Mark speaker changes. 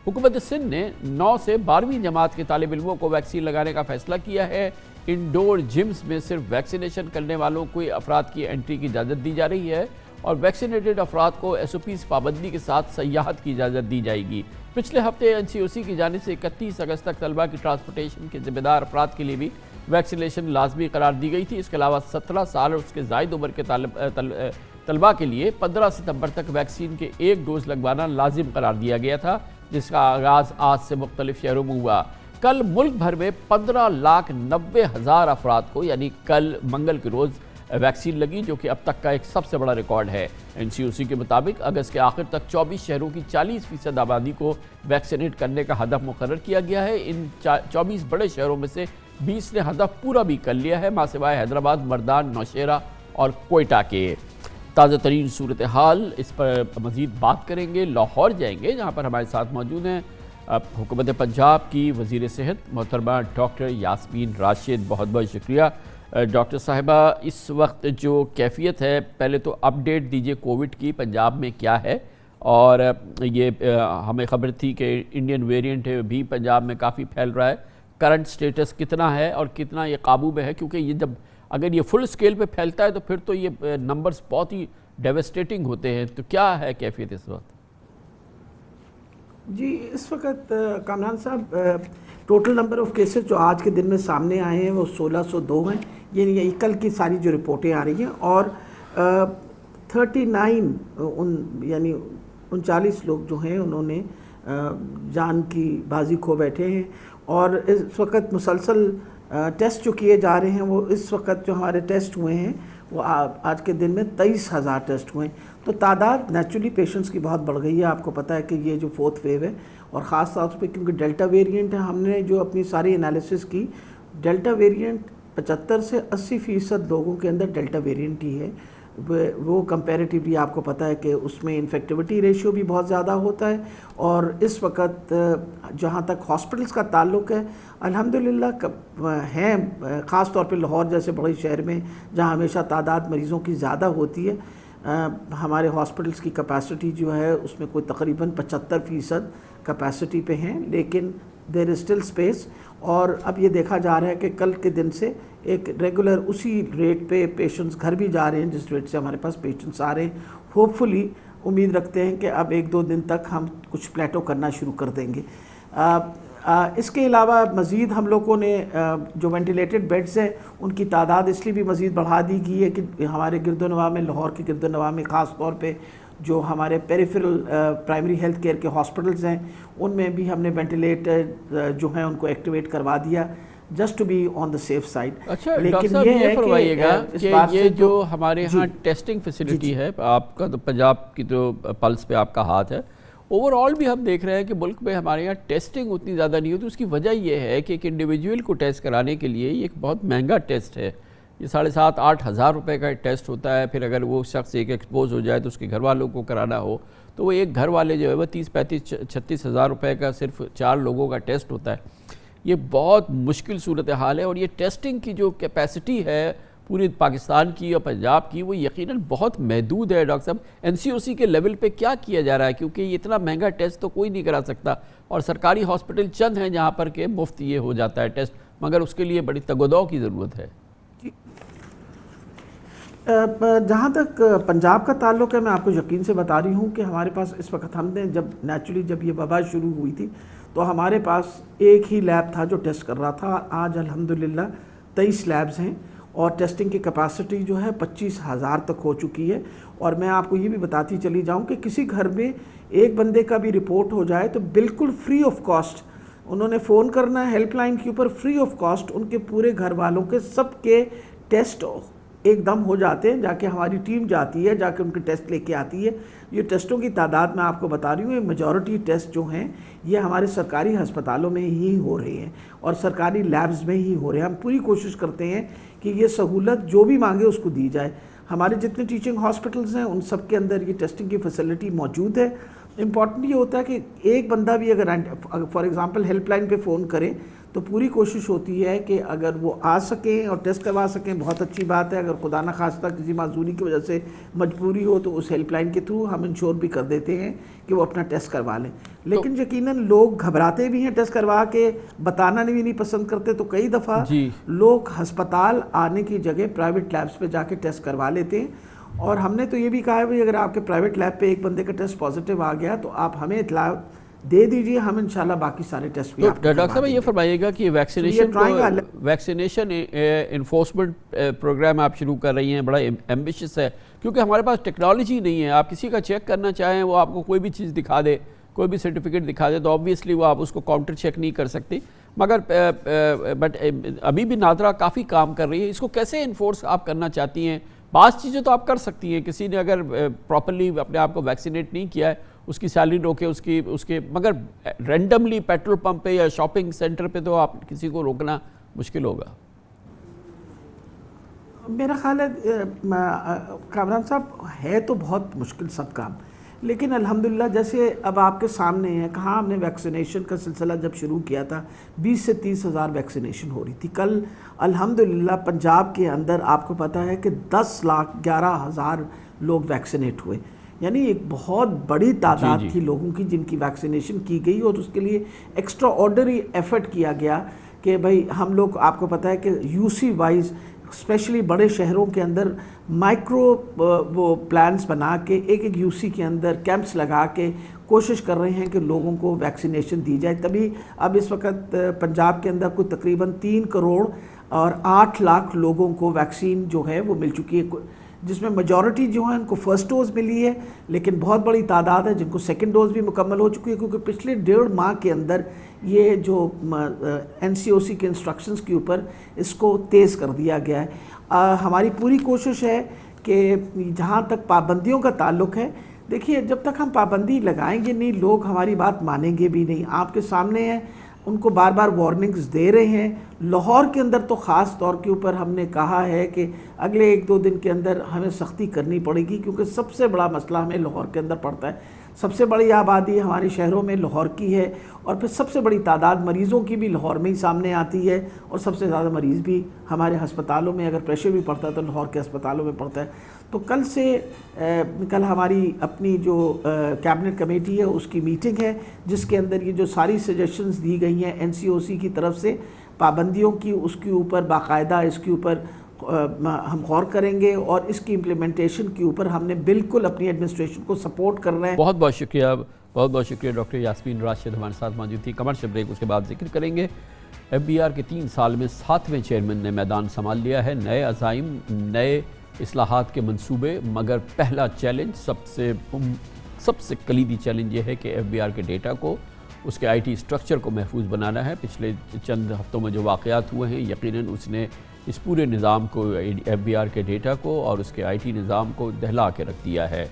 Speaker 1: حکومت سندھ نے 9 سے 12ویں جماعت کے طالب علموں کو ویکسین لگانے کا فیصلہ کیا ہے۔ انڈور جمز میں صرف ویکسینیشن کرنے والوں کو افراد کی انٹری کی اجازت دی جا رہی ہے اور ویکسینیٹڈ افراد کو SOPs پابندی کے ساتھ سیاحت کی اجازت دی جائے گی۔ پچھلے ہفتے NCOC کی جانب سے 31 اگست تک طلبہ کی ٹرانسپورٹیشن کے ذمہ دار افراد کے لیے بھی ویکسینیشن لازمی قرار دی گئی تھی۔ اس کے علاوہ 17 سال اور اس کے زائد عمر کے طلبہ کے لیے 15 ستمبر تک ویکسین کے 1 ڈوز لگوانا لازم قرار دیا گیا تھا، جس کا آغاز آج سے مختلف شہروں میں ہوا۔ کل ملک بھر میں 15,90,000 افراد کو یعنی کل منگل کے روز ویکسین لگی، جو کہ اب تک کا ایک سب سے بڑا ریکارڈ ہے۔ NCOC کے مطابق اگست کے آخر تک 24 شہروں کی 40% آبادی کو ویکسینیٹ کرنے کا ہدف مقرر کیا گیا ہے۔ ان 24 بڑے شہروں میں سے 20 نے ہدف پورا بھی کر لیا ہے، ماں سوائے حیدرآباد، مردان، نوشہرہ اور کوئٹہ کے۔ تازہ ترین صورتحال اس پر مزید بات کریں گے، لاہور جائیں گے جہاں پر ہمارے ساتھ موجود ہیں حکومت پنجاب کی وزیر صحت محترمہ ڈاکٹر یاسمین راشد۔ بہت بہت شکریہ ڈاکٹر صاحبہ۔ اس وقت جو کیفیت ہے، پہلے تو اپڈیٹ دیجئے کووڈ کی، پنجاب میں کیا ہے؟ اور یہ ہمیں خبر تھی کہ انڈین ویرینٹ بھی پنجاب میں کافی پھیل رہا ہے، کرنٹ سٹیٹس کتنا ہے اور کتنا یہ قابو میں ہے؟ کیونکہ یہ جب اگر یہ فل سکیل پہ پھیلتا ہے تو پھر تو یہ نمبرز بہت ہی ڈیوسٹیٹنگ ہوتے ہیں، تو کیا ہے کیفیت اس وقت؟
Speaker 2: جی اس وقت کامران صاحب ٹوٹل نمبر آف کیسز جو آج کے دن میں سامنے آئے ہیں وہ 1602 ہیں، یعنی کل کی ساری جو رپورٹیں آ رہی ہیں، اور 39 یعنی 39 لوگ جو ہیں انہوں نے جان کی بازی کھو بیٹھے ہیں، اور اس وقت مسلسل ٹیسٹ جو کیے جا رہے ہیں، وہ اس وقت جو ہمارے ٹیسٹ ہوئے ہیں وہ آج کے دن میں 23,000 ٹیسٹ ہوئے ہیں۔ تو تعداد نیچرلی پیشنٹس کی بہت بڑھ گئی ہے۔ آپ کو پتہ ہے کہ یہ جو 4تھ ویو ہے، اور خاص طور پہ کیونکہ ڈیلٹا ویریئنٹ ہے، ہم نے جو اپنی ساری انالیسس کی، ڈیلٹا ویریئنٹ 75 سے 80% لوگوں کے اندر ڈیلٹا ویریئنٹ ہی ہے۔ وہ کمپیریٹیولی آپ کو پتہ ہے کہ اس میں انفیکٹیوٹی ریشیو بھی بہت زیادہ ہوتا ہے، اور اس وقت جہاں تک ہاسپٹلس کا تعلق ہے، الحمدللہ ہیں، خاص طور پہ لاہور جیسے بڑے شہر میں جہاں ہمیشہ تعداد مریضوں کی زیادہ ہوتی ہے، ہمارے ہاسپٹلس کی کیپیسٹی جو ہے اس میں کوئی تقریباً 75% کیپیسٹی پہ ہیں، لیکن دیر از اسٹل اسپیس۔ اور اب یہ دیکھا جا رہا ہے کہ کل کے دن سے ایک ریگولر اسی ریٹ پہ پیشنٹس گھر بھی جا رہے ہیں جس ریٹ سے ہمارے پاس پیشنٹس آ رہے ہیں۔ ہوپفلی امید رکھتے ہیں کہ اب 1-2 دن تک ہم کچھ پلیٹو کرنا شروع کر دیں گے۔ اس کے علاوہ مزید ہم لوگوں نے جو وینٹیلیٹڈ بیڈز ہیں ان کی تعداد اس لیے بھی مزید بڑھا دی گئی ہے کہ ہمارے گرد و نواح میں، لاہور کے گرد و نواح میں خاص طور پہ جو ہمارے پیریفرل پرائمری ہیلتھ کیئر کے ہاسپٹلز ہیں ان میں بھی ہم نے وینٹیلیٹر جو ہیں ان کو ایکٹیویٹ کروا دیا، just to be on the safe side.
Speaker 1: اچھا ڈاکٹر صاحب یہ فرمائیے گا کہ یہ جو ہمارے ہاں ٹیسٹنگ فیسلٹی ہے، آپ کا تو پنجاب کی تو پلس پہ آپ کا ہاتھ ہے، اوور آل بھی ہم دیکھ رہے ہیں کہ ملک میں ہمارے یہاں ٹیسٹنگ اتنی زیادہ نہیں ہوتی۔ اس کی وجہ یہ ہے کہ ایک انڈیویجول کو ٹیسٹ کرانے کے لیے یہ ایک بہت مہنگا ٹیسٹ ہے، یہ 7,500-8 ہزار روپے کا ٹیسٹ ہوتا ہے۔ پھر اگر وہ شخص ایک ایکسپوز ہو جائے تو اس کے گھر والوں کو کرانا ہو تو وہ ایک گھر والے جو ہے وہ 30-35-36 ہزار روپے کا صرف 4 لوگوں کا ٹیسٹ ہوتا ہے۔ یہ بہت مشکل صورتحال ہے، اور یہ ٹیسٹنگ کی جو کیپیسٹی ہے پوری پاکستان کی اور پنجاب کی وہ یقیناً بہت محدود ہے۔ ڈاکٹر صاحب NCOC کے لیول پہ کیا کیا جا رہا ہے؟ کیونکہ یہ اتنا مہنگا ٹیسٹ تو کوئی نہیں کرا سکتا، اور سرکاری ہاسپٹل چند ہیں جہاں پر کہ مفت یہ ہو جاتا ہے ٹیسٹ، مگر اس کے لیے بڑی تگ و دو کی ضرورت ہے۔
Speaker 2: جہاں تک پنجاب کا تعلق ہے، میں آپ کو یقین سے بتا رہی ہوں کہ ہمارے پاس اس وقت ہم نے جب یہ وبا شروع ہوئی تھی تو ہمارے پاس ایک ہی لیب تھا جو ٹیسٹ کر رہا تھا۔ آج الحمدللہ 23 لیبز ہیں، اور ٹیسٹنگ کی کیپیسٹی جو ہے 25,000 تک ہو چکی ہے۔ اور میں آپ کو یہ بھی بتاتی چلی جاؤں کہ کسی گھر میں ایک بندے کا بھی رپورٹ ہو جائے تو بالکل فری آف کاسٹ انہوں نے فون کرنا ہے ہیلپ لائن کے اوپر، فری آف کاسٹ ان کے پورے گھر والوں کے سب کے ٹیسٹ ایک دم ہو جاتے ہیں۔ جا کے ہماری ٹیم جاتی ہے، جا کے ان کے ٹیسٹ لے کے آتی ہے۔ یہ ٹیسٹوں کی تعداد میں آپ کو بتا رہی ہوں، یہ میجورٹی ٹیسٹ جو ہیں یہ ہمارے سرکاری ہسپتالوں میں ہی ہو رہے ہیں اور سرکاری لیبز میں ہی ہو رہے ہیں۔ ہم پوری کوشش کرتے ہیں کہ یہ سہولت جو بھی مانگے اس کو دی جائے۔ ہمارے جتنے ٹیچنگ ہاسپٹلز ہیں ان سب کے اندر یہ ٹیسٹنگ کی فیسلٹی موجود ہے۔ امپورٹنٹ یہ ہوتا ہے کہ ایک بندہ بھی اگر فار ایگزامپل ہیلپ لائن پہ فون کرے تو پوری کوشش ہوتی ہے کہ اگر وہ آ سکیں اور ٹیسٹ کروا سکیں بہت اچھی بات ہے. اگر خدا نخواستہ کسی معذوری کی وجہ سے مجبوری ہو تو اس ہیلپ لائن کے تھرو ہم انشور بھی کر دیتے ہیں کہ وہ اپنا ٹیسٹ کروا لیں. لیکن یقیناً لوگ گھبراتے بھی ہیں ٹیسٹ کروا کے, بتانا بھی نہیں پسند کرتے, تو کئی دفعہ لوگ ہسپتال آنے کی جگہ پرائیویٹ لیبس پہ جا کے ٹیسٹ کروا لیتے ہیں. اور ہم نے تو یہ بھی کہا ہے اگر آپ کے پرائیویٹ لیب پہ ایک بندے کا ٹیسٹ پازیٹیو آ گیا تو آپ ہمیں اطلاع دے دیجئے, ہم انشاءاللہ باقی سارے ٹیسٹ بھی آپ
Speaker 1: ڈاکٹر صاحب یہ فرمائیے گا کہ ویکسینیشن انفورسمنٹ پروگرام آپ شروع کر رہی ہیں, بڑا ایمبیشس ہے, کیونکہ ہمارے پاس ٹیکنالوجی نہیں ہے. آپ کسی کا چیک کرنا چاہیں, وہ آپ کو کوئی بھی چیز دکھا دے, کوئی بھی سرٹیفکیٹ دکھا دے, تو آبویسلی وہ آپ اس کو کاؤنٹر چیک نہیں کر سکتی. مگر بٹ ابھی بھی نادرا کافی کام کر رہی ہے. اس کو کیسے انفورس آپ کرنا چاہتی ہیں؟ بعض چیزیں تو آپ کر سکتی ہیں, کسی نے اگر پراپرلی اپنے آپ کو ویکسینیٹ نہیں کیا ہے, اس کی سیلری روکے, اس کے مگر رینڈملی پیٹرول پمپ پہ یا شاپنگ سینٹر پہ تو آپ کسی کو روکنا مشکل ہوگا.
Speaker 2: میرا خیال ہے کامران صاحب ہے تو بہت مشکل سب کام, لیکن الحمدللہ جیسے اب آپ کے سامنے ہے, کہاں ہم نے ویکسینیشن کا سلسلہ جب شروع کیا تھا 20 سے 30 ہزار ویکسینیشن ہو رہی تھی. کل الحمدللہ پنجاب کے اندر آپ کو پتہ ہے کہ 10,11,000 لوگ ویکسینیٹ ہوئے, یعنی ایک بہت بڑی تعداد تھی لوگوں کی جن کی ویکسینیشن کی گئی. اور اس کے لیے ایکسٹرا آرڈنری ایفرٹ کیا گیا کہ بھئی ہم لوگ, آپ کو پتہ ہے کہ یو سی وائز اسپیشلی بڑے شہروں کے اندر مائکرو وہ پلانس بنا کے ایک یو سی کے اندر کیمپس لگا کے کوشش کر رہے ہیں کہ لوگوں کو ویکسینیشن دی جائے. تبھی اب اس وقت پنجاب کے اندر کوئی تقریباً 3 کروڑ اور 8 لاکھ لوگوں کو ویکسین جو ہے وہ مل چکی ہے, جس میں میجورٹی جو ہیں ان کو فرسٹ ڈوز ملی ہے, لیکن بہت بڑی تعداد ہے جن کو سیکنڈ ڈوز بھی مکمل ہو چکی ہے, کیونکہ پچھلے 1.5 ماہ کے اندر یہ جو NCOC کے انسٹرکشنز کے اوپر اس کو تیز کر دیا گیا ہے. ہماری پوری کوشش ہے کہ جہاں تک پابندیوں کا تعلق ہے, دیکھیے جب تک ہم پابندی لگائیں گے نہیں لوگ ہماری بات مانیں گے بھی نہیں. آپ کے سامنے ہیں, ان کو بار بار وارننگز دے رہے ہیں. لاہور کے اندر تو خاص طور کے اوپر ہم نے کہا ہے کہ اگلے 1-2 دن کے اندر ہمیں سختی کرنی پڑے گی, کیونکہ سب سے بڑا مسئلہ ہمیں لاہور کے اندر پڑتا ہے. سب سے بڑی آبادی ہمارے شہروں میں لاہور کی ہے, اور پھر سب سے بڑی تعداد مریضوں کی بھی لاہور میں ہی سامنے آتی ہے, اور سب سے زیادہ مریض بھی ہمارے ہسپتالوں میں, اگر پریشر بھی پڑتا ہے تو لاہور کے ہسپتالوں میں پڑتا ہے. تو کل ہماری اپنی جو کیبنٹ کمیٹی ہے اس کی میٹنگ ہے, جس کے اندر یہ جو ساری سجیشنز دی گئی ہیں NCOC کی طرف سے پابندیوں کی, اس کے اوپر باقاعدہ اس کے اوپر ہم غور کریں گے, اور اس کی امپلیمنٹیشن کے اوپر ہم نے بالکل اپنی ایڈمنسٹریشن کو سپورٹ کر رہے ہیں.
Speaker 1: بہت بہت شکریہ ڈاکٹر یاسمین راشد ہمارے ساتھ موجود تھی. کمرشل بریک, اس کے بعد ذکر کریں گے. FBR کے 3 سال میں 7ویں چیئرمین نے میدان سنبھال لیا ہے. نئے عزائم, نئے اصلاحات کے منصوبے, مگر پہلا چیلنج, سب سے کلیدی چیلنج یہ ہے کہ FBR کے ڈیٹا کو, اس کے IT اسٹرکچر کو محفوظ بنانا ہے. پچھلے چند ہفتوں میں جو واقعات ہوئے ہیں یقیناً اس نے اس پورے نظام کو, FBR کے ڈیٹا کو اور اس کے IT نظام کو دہلا کے رکھ دیا ہے.